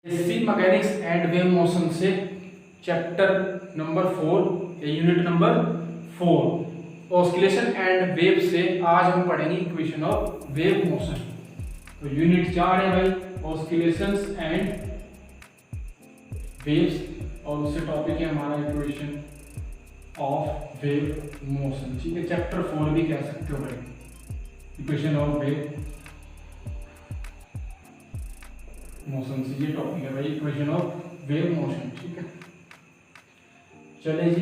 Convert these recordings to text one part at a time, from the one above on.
AC mechanics and wave motion से chapter number 4 unit number 4 oscillation and wave से आज हम पढ़ेंगे इक्वेशन ऑफ वेव मोशन। तो यूनिट 4 है भाई ऑस्किलेशंस एंड वेव्स और उससे टॉपिक है हमारा इक्वेशन ऑफ वेव मोशन। ठीक है, चैप्टर 4 भी कह सकते हो भाई, इक्वेशन ऑफ वेव मोशन से ये टॉपिक है भाई, इक्वेशन ऑफ वेव मोशन। ठीक है, चले जी।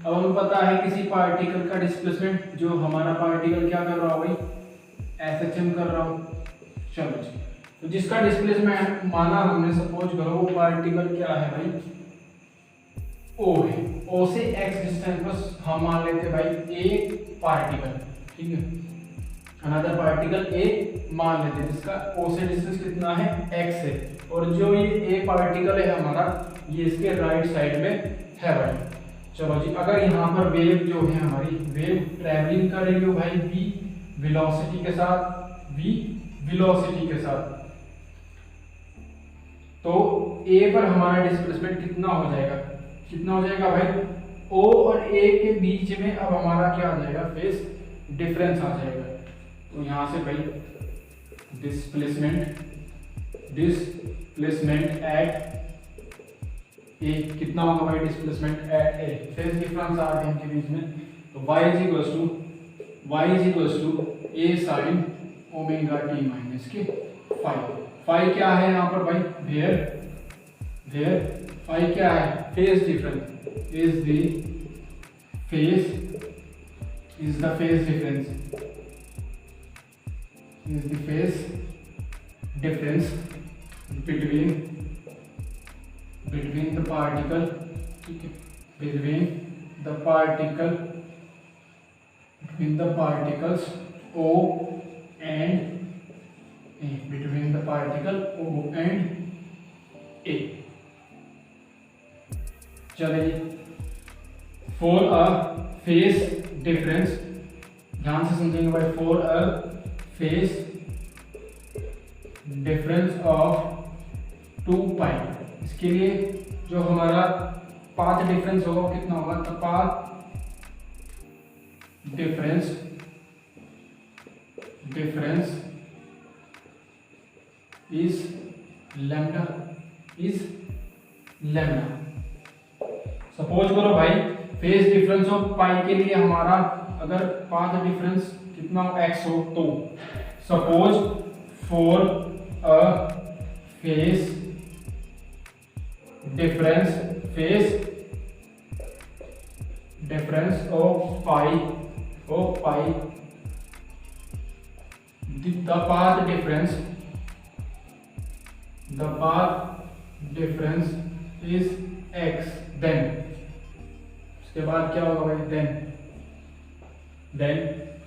अब हमें पता है किसी पार्टिकल का डिस्प्लेसमेंट, जो हमारा पार्टिकल क्या कर रहा हो भाई, एसएचएम कर रहा हो। चलो जी, तो जिसका डिस्प्लेसमेंट माना हमने, सपोज करो वो पार्टिकल क्या है भाई, ओ है। ओ से एक्स डिस्टेंस पर हम मान लेते हैं भाई ए पार्टिकल, ठीक है, अनदर पार्टिकल ए मान लेते हैं जिसका ओ से डिस्टेंस कितना है, एक्स है। और जो ये ए पार्टिकल है हमारा, ये इसके राइट साइड में है भाई। चलो जी, अगर यहाँ पर वेव जो है हमारी, वेव ट्रैवलिंग कर रही हो भाई v वेलोसिटी के साथ, v वेलोसिटी के साथ, तो a पर हमारा डिस्प्लेसमेंट कितना हो जाएगा, कितना हो जाएगा भाई, o और a के बीच में अब हमारा क्या आ जाएगा, फेस डिफरेंस आ जाएगा। तो यहाँ से भाई डिस्प्लेसमेंट एट ए कितना होगा भाई, displacement at A, phase difference आ गया इनके बीच में। तो y is equals to A sine omega t minus k phi. Phi क्या है यहाँ पर भाई, वेयर फाई क्या है, phase difference is the phase difference between the particle, ठीक है, between the particles O and A, between the particle O and A। चलिए, for a phase difference, ध्यान से समझेंगे भाई, for a phase difference of 2 पाई, इसके लिए जो हमारा पाथ डिफरेंस होगा कितना होगा, तो path difference is lambda suppose करो भाई, फेज डिफरेंस ऑफ पाई के लिए हमारा अगर पाथ डिफरेंस कितना x हो, तो suppose for a phase difference of pi, the path difference is x, then उसके बाद क्या होगा भाई, then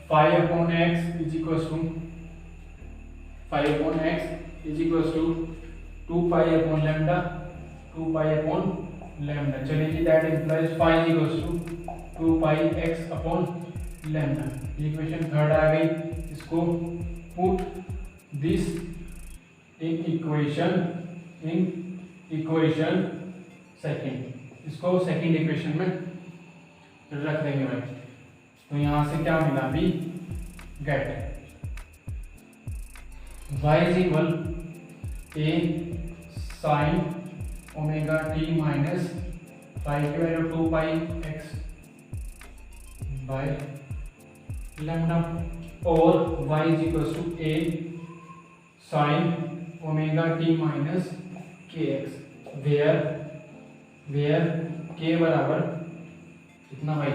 phi upon x is equals to 2 pi upon lambda, 2 pi upon lambda। चलिए, that implies phi equals to 2 pi x upon lambda। Equation third आ गई, इसको put this in equation second, इसको सेकंड इक्वेशन में रख देंगे भाई। तो यहाँ से क्या मिला भी, get y is equal a sine omega t minus phi की value 2 pi x by lambda, और y is equal to a sine omega t minus k x, where k बराबर कितना भाई,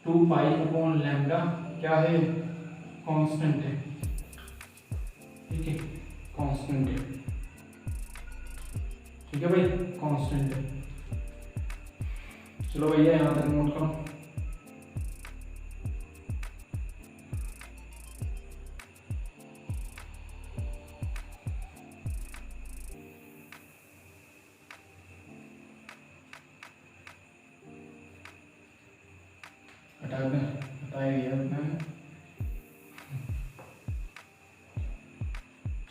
2 पाई अपॉन लैम्डा, क्या है, constant है, ठीक है, कांस्टेंट है, ठीक है भाई, कांस्टेंट है। चलो भैया यहाँ तक नोट करो। हटाएगा।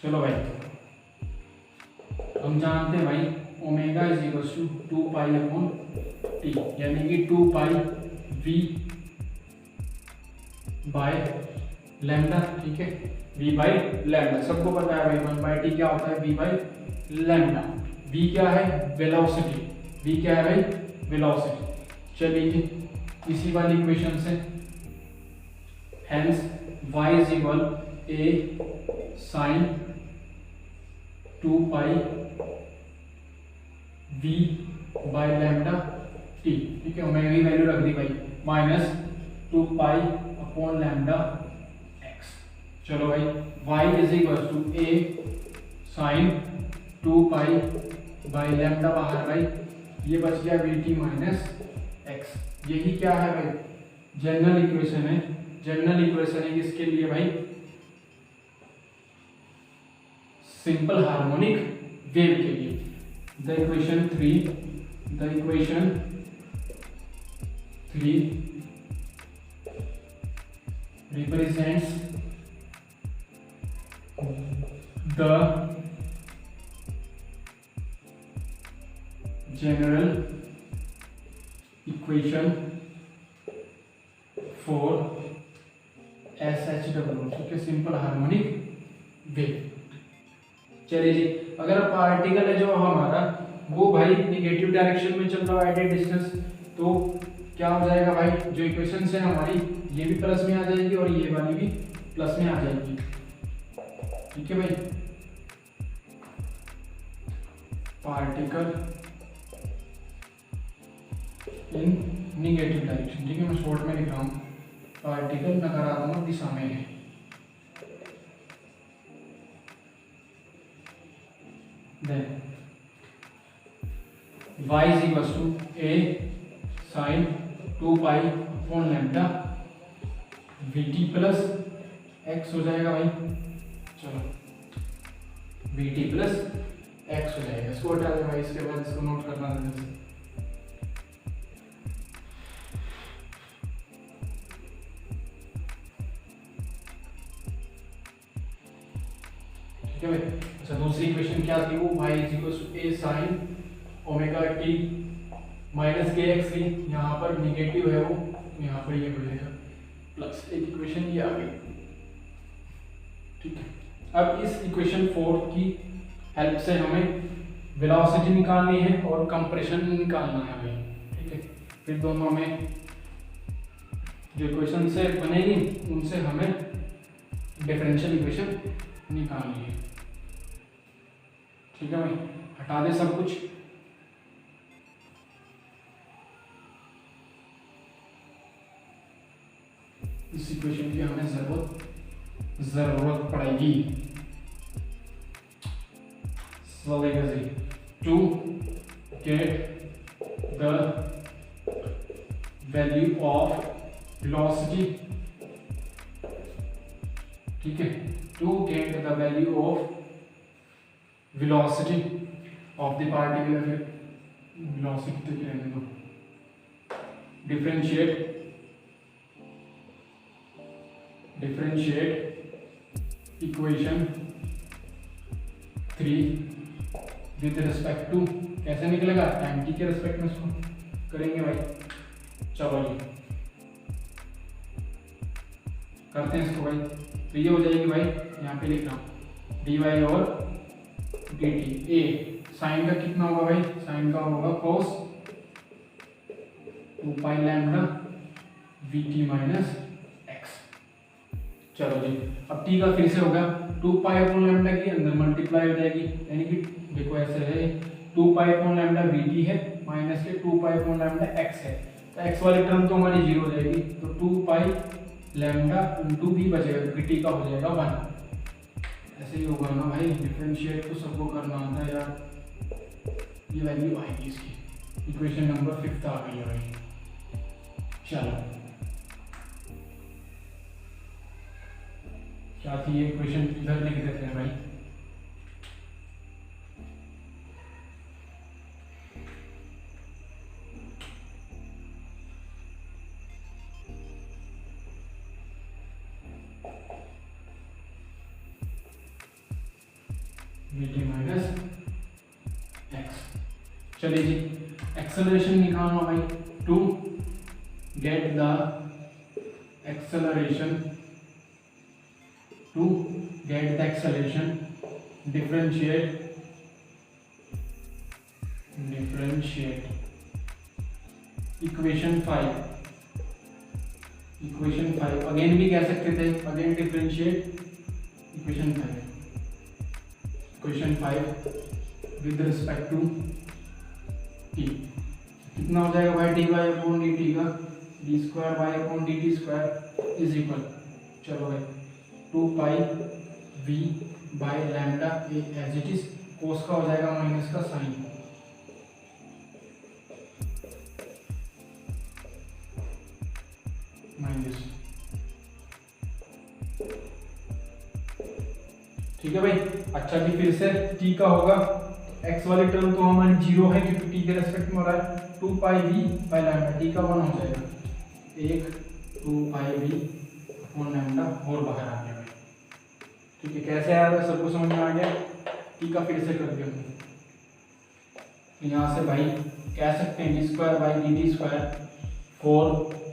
चलो भाई, हम जानते हैं भाई omega is equal to 2 pi upon t, यानी कि 2 पाई वी बाय लैम्डा। ठीक है, वी बाय लैम्डा सबको पता है भाई 1 बाय टी क्या होता है, वी बाय लैम्डा। वी क्या है, वेलोसिटी, वी क्या है भाई, वेलोसिटी। चलिए जी इसी वाली इक्वेशन से hence y is equal a sine 2 pi v by lambda t. ठीक है, ओमेगा की वैल्यू रख दी भाई minus 2 pi upon lambda x। चलो भाई y is equal to a sine 2 pi by lambda, बाहर भाई ये बच गया vt माइनस x। यही क्या है भाई, जनरल इक्वेशन है। जनरल इक्वेशन है किसके लिए भाई, सिंपल हार्मोनिक वेव के लिए। The equation 3 represents the general equation for SHW, ठीक है, सिंपल हार्मोनिक वेव। चलिए जी, अगर पार्टिकल है जो हमारा वो भाई निगेटिव डायरेक्शन में चल रहा है एट ए डिस्टेंस, तो क्या हो जाएगा भाई, जो इक्वेशन है हमारी ये भी प्लस में आ जाएगी और ये वाली भी प्लस में आ जाएगी। ठीक है भाई, पार्टिकल इन निगेटिव डायरेक्शन। ठीक है, मैं शॉर्ट में लिख रहा हूँ, पार्टिकल नकारात्मक दिशा में है। Then y is equals to a sin 2 pi upon lambda vt plus x हो जाएगा भाई। चलो vt प्लस x हो जाएगा, इसको हटा दें भाई, इसके बाद इसको नोट करना है। ठीक है भाई, अच्छा दूसरी इक्वेशन क्या थी, वो y is equal to a sin omega t minus k x थी। यहाँ पर निगेटिव है वो, यहाँ पर ये बनेगा प्लस, एक इक्वेशन ये आ गई। ठीक है, अब इस इक्वेशन 4 की हेल्प से हमें वेलोसिटी निकालनी है और कंप्रेशन निकालना है भाई। ठीक है, फिर दोनों में जो इक्वेशन से बनेगी उनसे हमें डिफरेंशियल इक्वेशन निकालनी है। ठीक है भाई, हटा दे सब कुछ। इस इक्वेशन की हमें जरूरत पड़ेगी। To get the value of velocity. ठीक है, to get the value of velocity of the particle, velocity तो क्या है, differentiate equation 3 with respect to, कैसे निकलेगा, टाइम t के रेस्पेक्ट में इसको करेंगे भाई। चलो जी करते हैं इसको भाई, तो ये हो जाएगी भाई, यहाँ पे लिख रहा हूँ dy और dt। ए साइन का कितना होगा भाई, साइन का होगा cos 2 पाई लैम्डा vt माइनस x। चलो जी, अब t का फिर से होगा 2 पाई अपॉन लैम्डा की अंदर मल्टीप्लाई हो जाएगी, यानी कि देखो ऐसे है 2 पाई अपॉन लैम्डा vt है माइनस के 2 पाई अपॉन लैम्डा x है, तो x वाली टर्म तो हमारी 0 हो जाएगी, तो 2 पाई लैम्डा इंटू v बचेगा क्योंकि t का हो जाएगा 1। ऐसे ही होगा ना भाई, डिफरेंशिएट तो सबको करना आता है यार। ये वैल्यू आएगी इसकी, इक्वेशन नंबर 5 आ गई है भाई। चलो क्या थी ये इक्वेशन, इधर लिख देते हैं भाई। vt माइनस चलिए जी, एक्सेलरेशन निकालना भाई। To get the acceleration, to get the acceleration differentiate equation 5 again भी कह सकते थे, again differentiate equation 5 with respect to t. कितना हो जाएगा भाई, d y upon d t का d square y upon d t square is equal, चलो भाई 2 pi v by lambda A as it is, cos का हो जाएगा माइनस का साइन, माइनस। ठीक है भाई। अच्छा जी, फिर से t का होगा, x वाली टर्म तो हमारी जीरो है क्योंकि t के रेस्पेक्ट में हो रहा है, 2 pi v by lambda, t का 1 हो जाएगा, 2 पाई v अपॉन लैम्डा और बाहर आ गया भाई। ठीक है, कैसे आया भाई, सबको समझ में आ गया। t का फिर से कर दिया हमने, यहाँ से भाई कह सकते हैं d square by d t square 4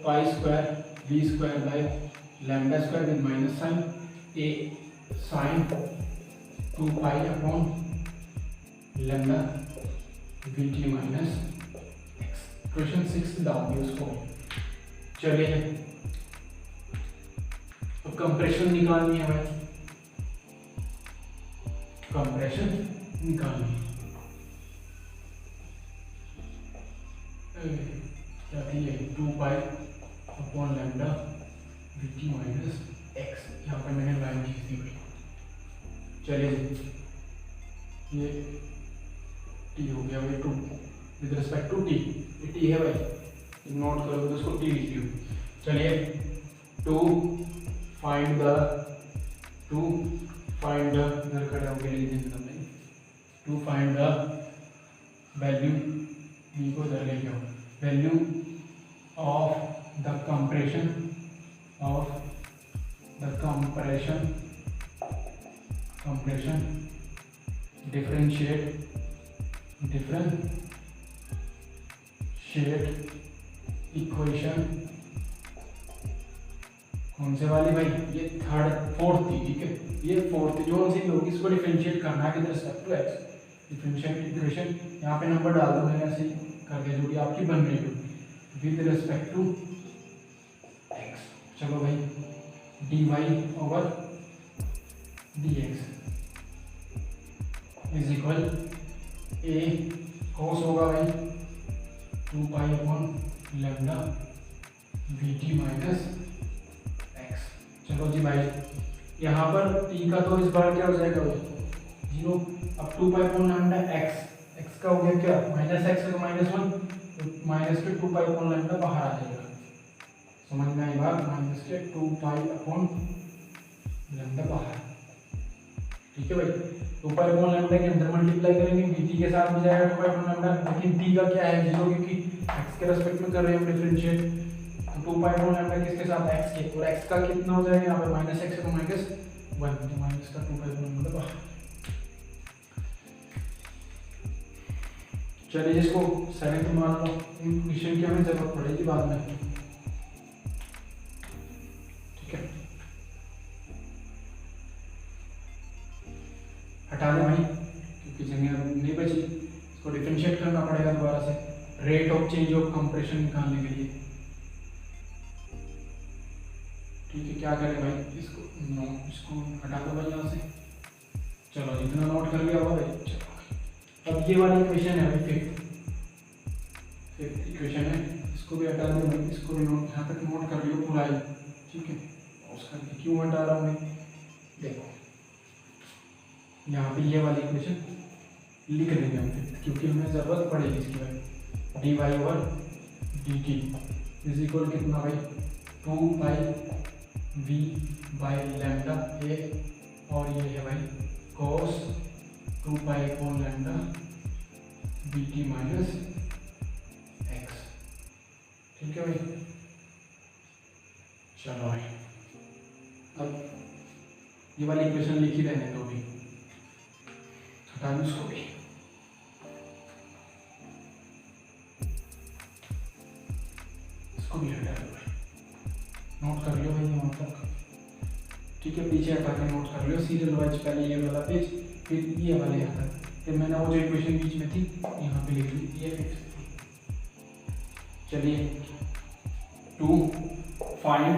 pi square v square by lambda square with minus sine, a sine 2 pi upon lambda v t minus x. Question 6 डाल दिया उसको। चलिए, तो कंप्रेशन निकालनी है भाई, कंप्रेशन निकालनी है। क्या थी ये, 2 pi upon lambda v t minus x, यहाँ पे मैंने लाइन खींच दी भाई। चलिए, ये टी हो गया भाई 2 विद रिस्पेक्ट टू टी, ये टी है भाई, नोट करो तो उसको टी लिख लियो। चलिए, टू फाइंड द इधर खड़े होकर लिख देंगे, to find the value, b को इधर ले जाओ, value of the compression differentiate equation, कौन से वाली भाई, ये फोर्थ थी। ठीक है, ये फोर्थ जो सी होगी, इसको डिफरेंशिएट करना है with respect to x. Differentiate equation यहाँ पे नंबर डाल दो, मैंने ऐसे ही कर दिया जो भी आपकी बन रही हो, विद रिस्पेक्ट टू एक्स। चलो भाई, d y over d x is equal, A cos होगा भाई 2 pi upon lambda v t minus x. चलो जी भाई, यहाँ पर t का तो इस बार क्या हो जाएगा भाई 0, अब 2 पाई अपॉन लैम्डा एक्स का हो गया क्या, माइनस एक्स है तो -1, तो माइनस के 2 पाई अपॉन लैम्डा बाहर आ जाएगा। समझ में आई बात, माइनस के 2 पाई अपॉन लैम्डा बाहर। ठीक है भाई, 2 पाई अपॉन लैम्डा के अंदर मल्टीप्लाई करेंगे, dt के साथ में जाएगा 2 पाई अपॉन लैम्डा, लेकिन t का क्या है 0, क्योंकि x के रेस्पेक्ट में कर रहे हैं हम डिफरेंशिएट, तो 2 पाई अपॉन लैम्डा किसके साथ, x के, और x का कितना हो जाएगा यहाँ पे माइनस x है तो -1, तो माइनस का 2 पाई अपॉन लैम्डा बाहर। चलिए, जिसको 7th मान लो, इक्वेशन की हमें जरूरत पड़ेगी बाद में। ठीक है, हटा दें भाई क्योंकि जगह नहीं बची, इसको डिफरेंशिएट करना पड़ेगा दोबारा से, rate of change of compression निकालने के लिए। ठीक है, क्या करें भाई, इसको हटा दो भाई यहाँ से। चलो, जितना नोट कर लिया होगा भाई। चलो, अब ये वाली इक्वेशन है भाई, फिफ्थ इक्वेशन है, इसको भी हटा दो भाई, इसको भी नोट यहाँ तक नोट कर लियो पूरा ही। ठीक है, उसका क्यों हटा रहा हूँ मैं, देखो यहाँ पे ये वाली इक्वेशन लिख देंगे हम फिफ्थ, क्योंकि हमें ज़रूरत पड़ेगी इसकी भाई। D y over d t is equal कितना भाई, 2 pi v by lambda a, और ये है भाई cos 2 pi upon lambda v t minus x. ठीक है भाई, चलो भाई, अब ये वाली इक्वेशन लिखी रहने दो भी, हटा दो इसको भी। ठीक है, पीछे हटा के नोट कर लो सीरियल वाइज, पहले ये वाला पेज फिर ये वाले यहाँ तक, फिर मैंने वो जो इक्वेशन बीच में थी यहाँ पे लिख ली, ये फिक्स थी। चलिए, to find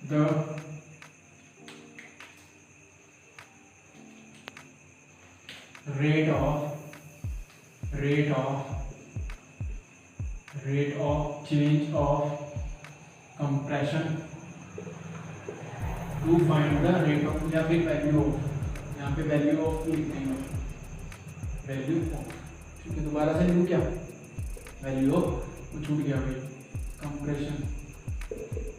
the rate of change of compression, to find the rate of, या फिर वैल्यू ऑफ, यहाँ पे वैल्यू ऑफ लिख देंगे, वैल्यू ऑफ, ठीक है। दोबारा से लिखूँ क्या, वैल्यू ऑफ, वो छूट गया भाई, कंप्रेशन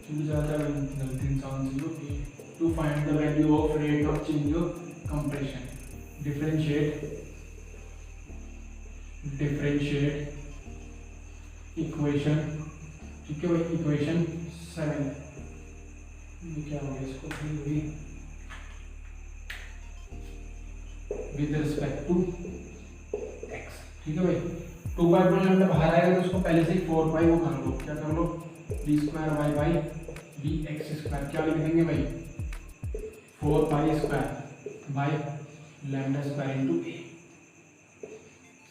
छूट जाता है गलती इंसान से। To find the value of rate of change of compression, differentiate equation, ठीक है भाई, इक्वेशन 7, ये क्या हो गया इसको भी विद रिस्पेक्ट टू x, ठीक है भाई। 2 पाई पर लैम्डा बाहर आएगा तो उसको पहले से 4 पाई वो कर लो, क्या कर लो, b square y by bx square, क्या लिख देंगे भाई, 4 pi square by lambda square into a,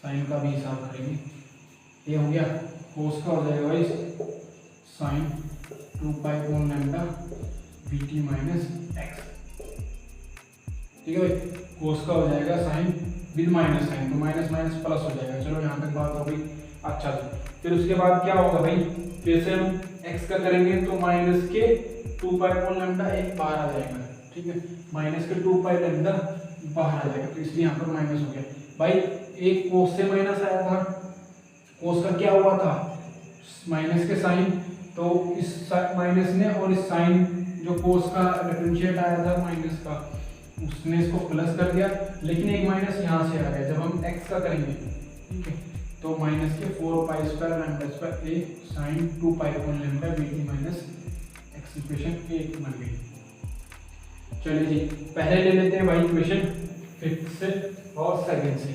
sine का भी हिसाब करेंगे। ये हो गया, कोस का हो जाएगा भाई sine 2 pi upon lambda bt minus x, ठीक है भाई। कोस का हो जाएगा साइन विद माइनस साइन, तो माइनस माइनस प्लस हो जाएगा। चलो यहाँ तक बात हो गई, अच्छा जी। फिर उसके बाद क्या होगा भाई, फिर से हम x का करेंगे तो माइनस के 2 पाई अपॉन लैम्डा एक बाहर आ जाएगा, ठीक है, माइनस के 2 पाई लैम्डा बाहर आ जाएगा, तो इसलिए यहाँ पर माइनस हो गया भाई। एक कोस से माइनस आया था, कोस का क्या हुआ था, माइनस के साइन, तो इस माइनस ने और इस साइन जो कोस का डिफरेंशिएट आया था माइनस का, उसने इसको प्लस कर दिया, लेकिन एक माइनस यहाँ से आ गया जब हम x का करेंगे, ठीक है। तो minus k 4 pi square lambda square A sine 2 pi upon lambda bt minus x, equation 1 बन गई। चलिए जी, पहले ले लेते हैं भाई इक्वेशन 5th से और 2nd से,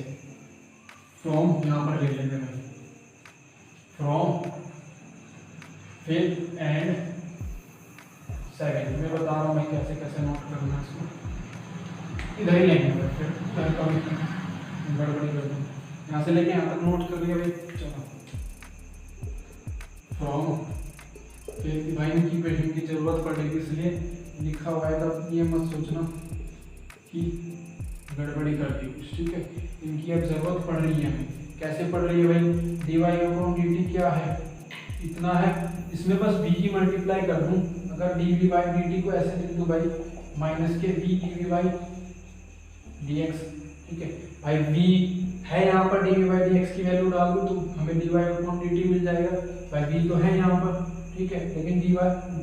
फ्रॉम यहाँ पर ले लेते हैं फ्रॉम 5th एंड 2nd, मैं बता रहा हूँ मैं कैसे कैसे नोट करना है इसको, इधर ही लेंगे फिर गड़बड़ी कर दूँ, यहाँ से लेके यहाँ तक नोट कर लिया भाई। चलो, फ्रॉम फिर भाई इनकी इक्वेशन की जरूरत पड़ेगी, इसलिए लिखा हुआ है, तब ये मत सोचना कि गड़बड़ी कर दी कुछ, ठीक है। इनकी अब जरूरत पड़ रही है हमें, कैसे पड़ रही है भाई, dy अपॉन dt क्या है, इतना है, इसमें बस v की मल्टीप्लाई कर दूं, अगर dv बाई dt को ऐसे लिख दूं भाई, minus k v dv by dx, ठीक है भाई। v है यहाँ पर, dv बाई dx की वैल्यू डाल दूं तो हमें dy अपॉन dt मिल जाएगा भाई, v तो है यहाँ पर, ठीक है, लेकिन dy upon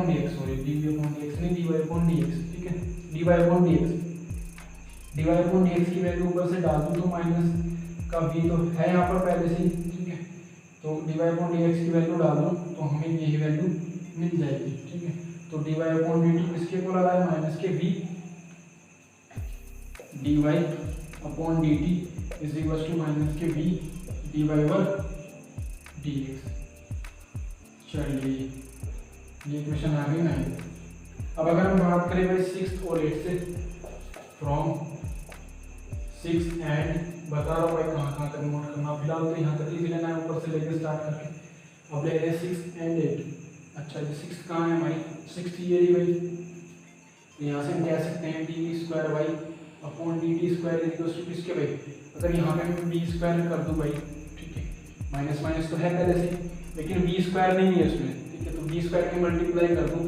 dx, sorry dv upon dx नहीं, dy अपॉन dx, ठीक है, dy अपॉन dx की वैल्यू ऊपर से डाल दूं तो माइनस का v तो है यहाँ पर पहले से, ठीक है, तो dy अपॉन dx की वैल्यू डाल दूं तो हमें यही वैल्यू मिल जाएगी, ठीक है। तो dy अपॉन dt किसके इक्वल आ रहा है, minus k v dy upon dt is equal to minus k v dy over dx। चलिए, ये क्वेश्चन आ गई ना। अब अगर हम बात करें भाई 6th और 8th से, फ्रॉम 6 एंड बता रहा हूँ भाई कहाँ तक नोट करना, फिलहाल तो यहाँ तक ही लेना है, ऊपर से लेकर स्टार्ट करके। अब ले रहे हैं 6 एंड 8। अच्छा जी, 6 कहाँ है हमारी, 6 ये रही भाई, तो यहाँ से हम कह सकते हैं d square y upon d t square equals to किसके भाई, अगर यहाँ पे मैं बी स्क्वायर कर दूँ भाई, ठीक है, माइनस माइनस तो है पहले से, लेकिन बी स्क्वायर नहीं है इसमें, ठीक है, तो बी स्क्वायर की मल्टीप्लाई कर दूँ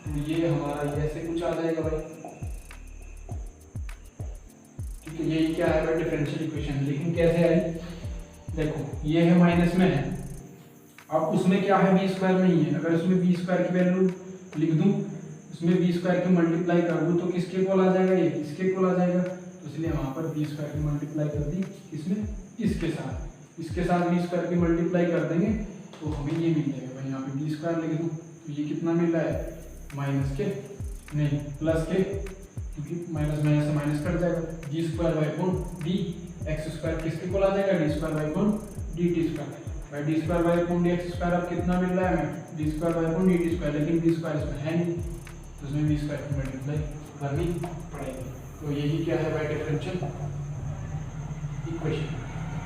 तो ये हमारा ऐसे कुछ आ जाएगा भाई, ठीक है। यही क्या है भाई, डिफरेंशियल इक्वेशन। लेकिन कैसे आई, देखो ये है माइनस में है, अब उसमें क्या है, बी स्क्वायर नहीं है, अगर इसमें बी स्क्वायर की वैल्यू लिख दूं, इसमें बी स्क्वायर की मल्टीप्लाई कर दूं तो किसके इक्वल आ जाएगा, ये इसके इक्वल आ जाएगा, तो इसलिए वहाँ पर बी स्क्वायर की मल्टीप्लाई कर दी, इसमें इसके साथ बी स्क्वायर की मल्टीप्लाई कर देंगे तो हमें ये मिल जाएगा भाई। यहाँ पे बी स्क्वायर लिख दूँ तो ये कितना मिल रहा है, माइनस के नहीं प्लस के, क्योंकि माइनस माइनस से माइनस कट जाएगा, d square y upon d x square किसके इक्वल आ जाएगा, d square y upon d t square. भाई d square y upon d x square अब कितना मिल रहा है हमें, d square y upon d t square, लेकिन डी स्क्वायर इसमें है नहीं तो उसमें डी स्क्वायर की मल्टीप्लाई करनी पड़ेगी। तो यही क्या है भाई डिफरेंशियल इक्वेशन,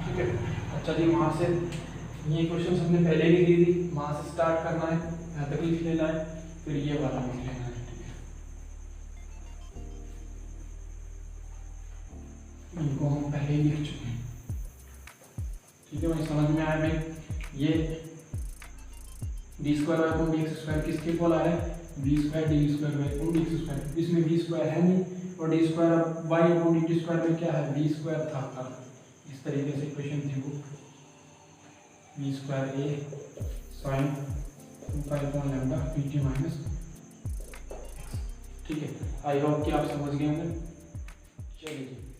ठीक है। अच्छा जी, वहाँ से ये क्वेश्चन हमने पहले लिख दी थी, वहाँ से स्टार्ट करना है, यहाँ तक लिख लेना है, फिर ये वाला लिख लेना है, ठीक है। इनको हम पहले ही लिख चुके हैं, ठीक है भाई, समझ में आया भाई। ये d square y upon d x square किसके इक्वल आ रहा है, b square d square y upon d x square, इसमें बी स्क्वायर है नहीं और d square y upon d t square में क्या है, बी स्क्वायर था, इस तरीके से इक्वेशन थी वो, b square A sine 2 upon lambda p t minus, ठीक है। आई होप कि आप समझ गए होंगे। चलिए जी।